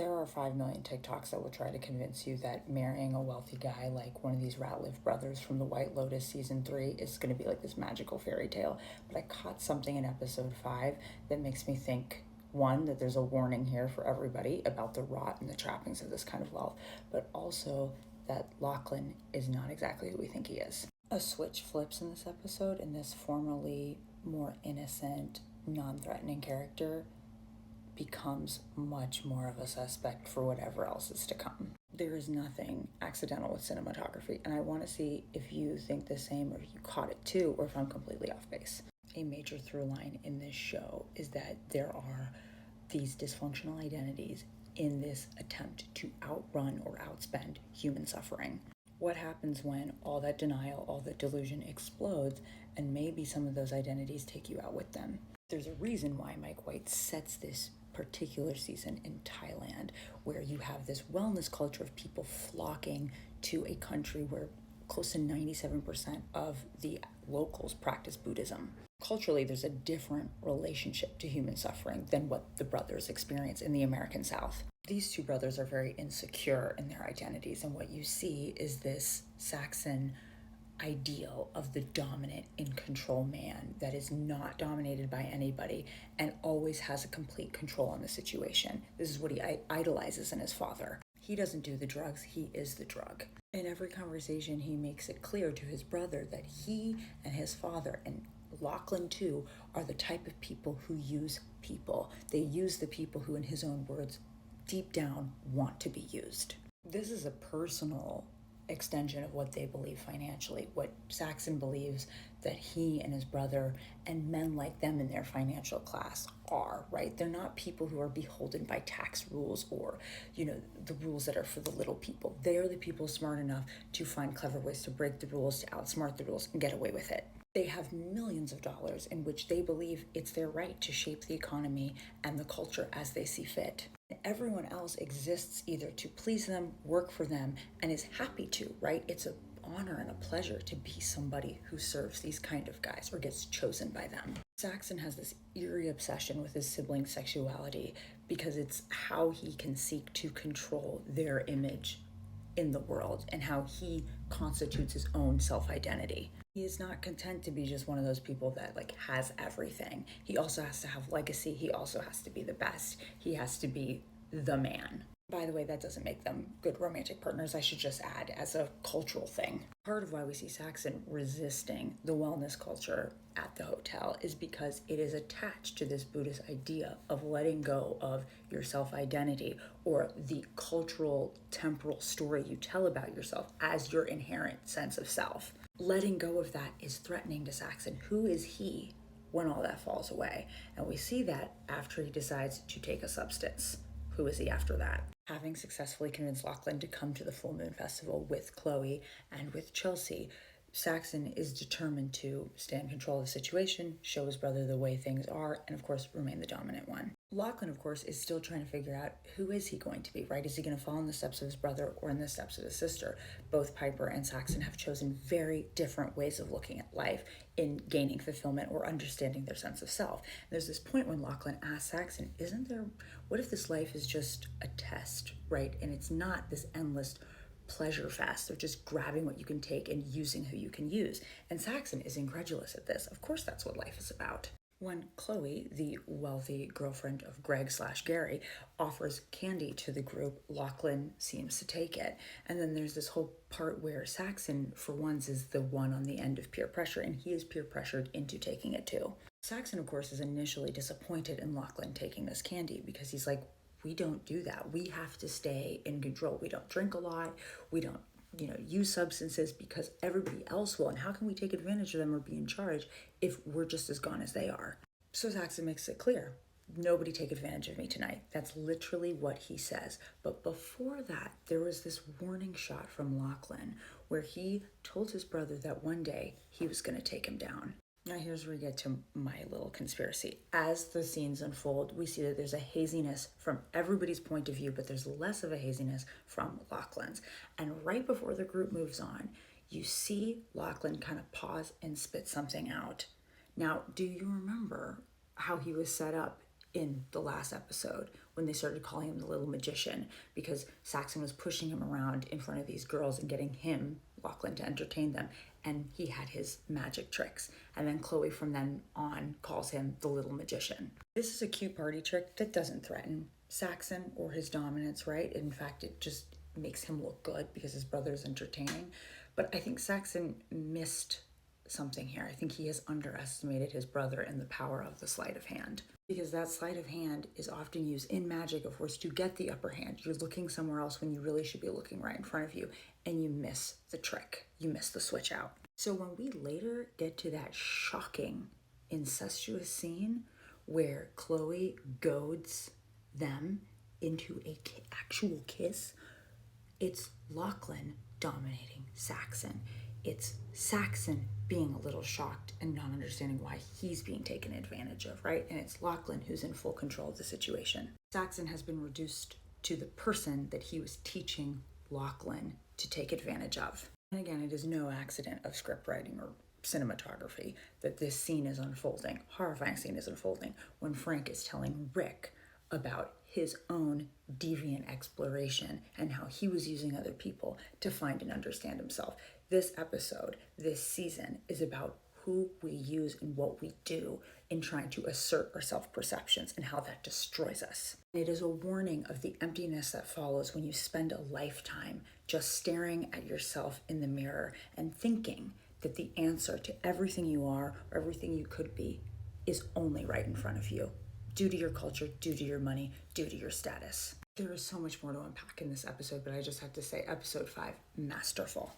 There are 5 million TikToks that will try to convince you that marrying a wealthy guy like one of these Ratliff brothers from the White Lotus season 3 is going to be like this magical fairy tale. But I caught something in episode 5 that makes me think, one, that there's a warning here for everybody about the rot and the trappings of this kind of wealth, but also that Lachlan is not exactly who we think he is. A switch flips in this episode, and this formerly more innocent, non-threatening character becomes much more of a suspect for whatever else is to come. There is nothing accidental with cinematography, and I want to see if you think the same, or if you caught it too, or if I'm completely off base. A major through line in this show is that there are these dysfunctional identities in this attempt to outrun or outspend human suffering. What happens when all that denial, all that delusion explodes, and maybe some of those identities take you out with them? There's a reason why Mike White sets this particular season in Thailand, where you have this wellness culture of people flocking to a country where close to 97% of the locals practice Buddhism. Culturally, there's a different relationship to human suffering than what the brothers experience in the American South. These two brothers are very insecure in their identities, and what you see is this Saxon ideal of the dominant, in control man that is not dominated by anybody and always has a complete control on the situation. This is what he idolizes in his father. He doesn't do the drugs, he is the drug. In every conversation, he makes it clear to his brother that he and his father, and Lachlan too, are the type of people who use people. They use the people who, in his own words, deep down want to be used. This is a personal extension of what they believe financially, what Saxon believes that he and his brother and men like them in their financial class are, right? They're not people who are beholden by tax rules or, the rules that are for the little people. They are the people smart enough to find clever ways to break the rules, to outsmart the rules, and get away with it. They have millions of dollars in which they believe it's their right to shape the economy and the culture as they see fit. Everyone else exists either to please them, work for them, and is happy to, right? It's an honor and a pleasure to be somebody who serves these kind of guys or gets chosen by them. Saxon has this eerie obsession with his siblings' sexuality because it's how he can seek to control their image in the world and how he constitutes his own self-identity. He is not content to be just one of those people that has everything. He also has to have legacy. He also has to be the best. He has to be the man. By the way, that doesn't make them good romantic partners. I should just add, as a cultural thing. Part of why we see Saxon resisting the wellness culture at the hotel is because it is attached to this Buddhist idea of letting go of your self-identity or the cultural temporal story you tell about yourself as your inherent sense of self. Letting go of that is threatening to Saxon. Who is he when all that falls away? And we see that after he decides to take a substance. Who is he after that? Having successfully convinced Lachlan to come to the Full Moon Festival with Chloe and with Chelsea, Saxon is determined to stay in control of the situation, show his brother the way things are, and of course remain the dominant one. Lachlan, of course, is still trying to figure out who is he going to be, right? Is he going to follow in the steps of his brother or in the steps of his sister? Both Piper and Saxon have chosen very different ways of looking at life in gaining fulfillment or understanding their sense of self. And there's this point when Lachlan asks Saxon, what if this life is just a test, right? And it's not this endless pleasure fest of just grabbing what you can take and using who you can use. And Saxon is incredulous at this. Of course that's what life is about. When Chloe, the wealthy girlfriend of Greg/Gary, offers candy to the group, Lachlan seems to take it. And then there's this whole part where Saxon, for once, is the one on the end of peer pressure, and he is peer pressured into taking it too. Saxon, of course, is initially disappointed in Lachlan taking this candy because he's like, we don't do that. We have to stay in control. We don't drink a lot. We don't, use substances because everybody else will. And how can we take advantage of them or be in charge if we're just as gone as they are? So Saxon makes it clear, nobody take advantage of me tonight. That's literally what he says. But before that, there was this warning shot from Lachlan where he told his brother that one day he was going to take him down. Now here's where we get to my little conspiracy. As the scenes unfold, we see that there's a haziness from everybody's point of view, but there's less of a haziness from Lachlan's. And right before the group moves on, you see Lachlan kind of pause and spit something out. Now, do you remember how he was set up in the last episode when they started calling him the little magician, because Saxon was pushing him around in front of these girls and getting him, Lachlan, to entertain them. And he had his magic tricks. And then Chloe from then on calls him the little magician. This is a cute party trick that doesn't threaten Saxon or his dominance, right? In fact, it just makes him look good because his brother's entertaining. But I think Saxon missed something here. I think he has underestimated his brother and the power of the sleight of hand. Because that sleight of hand is often used in magic, of course, to get the upper hand. You're looking somewhere else when you really should be looking right in front of you, and you miss the trick. You miss the switch out. So when we later get to that shocking, incestuous scene where Chloe goads them into an actual kiss, it's Lachlan dominating Saxon. It's Saxon being a little shocked and not understanding why he's being taken advantage of, right? And it's Lachlan who's in full control of the situation. Saxon has been reduced to the person that he was teaching Lachlan to take advantage of. And again, it is no accident of script writing or cinematography that this scene is unfolding, horrifying scene is unfolding, when Frank is telling Rick about his own deviant exploration and how he was using other people to find and understand himself. This episode, this season, is about who we use and what we do in trying to assert our self-perceptions and how that destroys us. It is a warning of the emptiness that follows when you spend a lifetime just staring at yourself in the mirror and thinking that the answer to everything you are or everything you could be is only right in front of you, due to your culture, due to your money, due to your status. There is so much more to unpack in this episode, but I just have to say, episode 5, masterful.